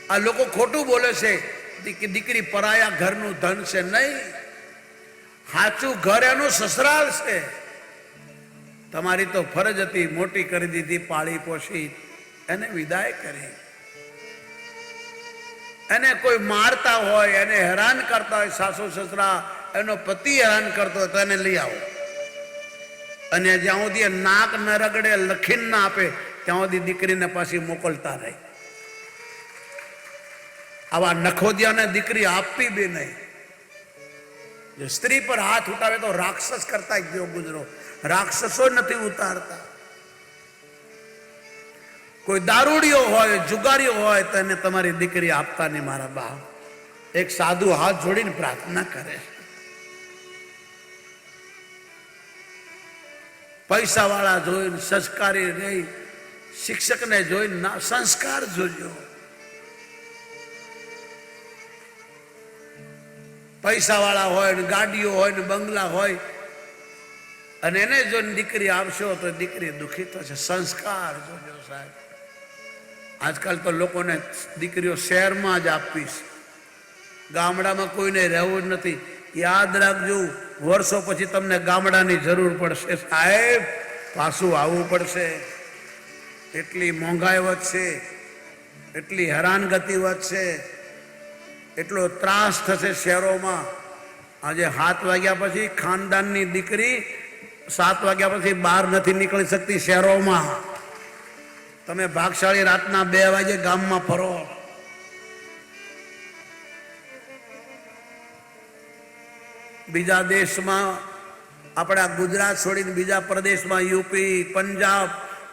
આ લોકો ખોટું બોલે છે કે દીકરી પરાયા ઘરનું ધન છે. નહીં, સાચું ઘર એનું સસરાલ છે. તમારી તો ફરજ હતી, મોટી કરી દીધી, પાળી પોષી, એને વિદાય કરી. એને કોઈ મારતા હોય, એને હેરાન કરતા હોય, સાસુ સસરા, એનો પતિ હેરાન કરતો હોય તો એને લઈ આવો. અને જ્યાં સુધી નાક ન રગડે, લખીન ના આપે, ત્યાં સુધી દીકરીને પાછી મોકલતા રહે. આવા નખોદિયાને દીકરી આપવી બી નહીં. જો સ્ત્રી પર હાથ ઉઠાવે તો રાક્ષસ કરતા ગયો ગુજરો. રાક્ષસો નથી ઉતારતા. કોઈ દારૂડિયો હોય, જુગારીઓ હોય તો એને તમારી દીકરી આપતા નહીં. મારા બાપ એક સાધુ હાથ જોડીને પ્રાર્થના કરે. પૈસા વાળા જોઈને, સંસ્કારી રહી, શિક્ષકને જોઈને ના, સંસ્કાર જોજો. પૈસા વાળા હોય ને, ગાડીઓ હોય ને, બંગલા હોય, અને એને જો દીકરી આપશો તો દીકરી દુઃખી થશે. સંસ્કાર જોજો સાહેબ. આજકાલ તો લોકોને દીકરીઓ શહેરમાં જ આપવી છે, ગામડામાં કોઈને રહેવું જ નથી. યાદ રાખજો, વર્ષો પછી તમને ગામડાની જરૂર પડશે સાહેબ, પાછું આવવું પડશે. એટલી મોંઘાઈ વધશે, એટલી હેરાનગતિ વધશે, એટલો ત્રાસ થશે શહેરોમાં. આજે 7 વાગ્યા પછી ખાનદાનની દીકરી 7 વાગ્યા પછી બહાર નથી નીકળી શકતી શહેરોમાં. તમે ભાગશાળી રાતના 2 વાગે ગામમાં ફરો. બીજા દેશમાં, આપણા ગુજરાત છોડીને બીજા પ્રદેશમાં, યુપી, પંજાબ,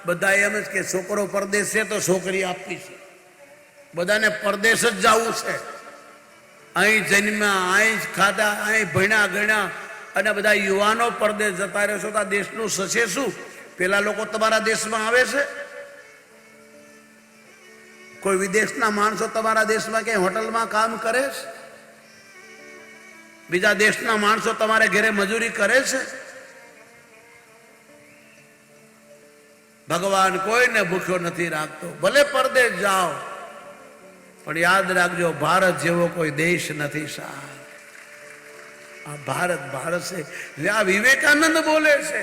બધા એમ જ કે છોકરો પરદેશ છે તો છોકરી આપવી છે. બધાને પરદેશ જ જવું છે. અહીં જન્મ્યા, અહીં જ ખાધા, અહીં ભણ્યા ગણ્યા, અને બધા યુવાનો પરદેશ જતા રહેશો તો આ દેશનું થશે શું? પેલા લોકો તમારા દેશમાં આવે છે? કોઈ વિદેશના માણસો તમારા દેશમાં ક્યાંય હોટલમાં કામ કરે છે? બીજા દેશના માણસો તમારે ઘરે મજૂરી કરે છે? ભગવાન કોઈને ભૂખ્યો નથી રાખતો. ભલે પરદેશ જાઓ, પણ યાદ રાખજો, ભારત જેવો કોઈ દેશ નથી સાહેબ. આ ભારત ભારત છે. આ વિવેકાનંદ બોલે છે,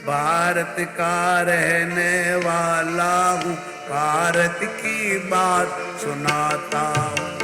ભારત કા રહેને વાલા હું, ભારત કી બાત સુનાતા હું.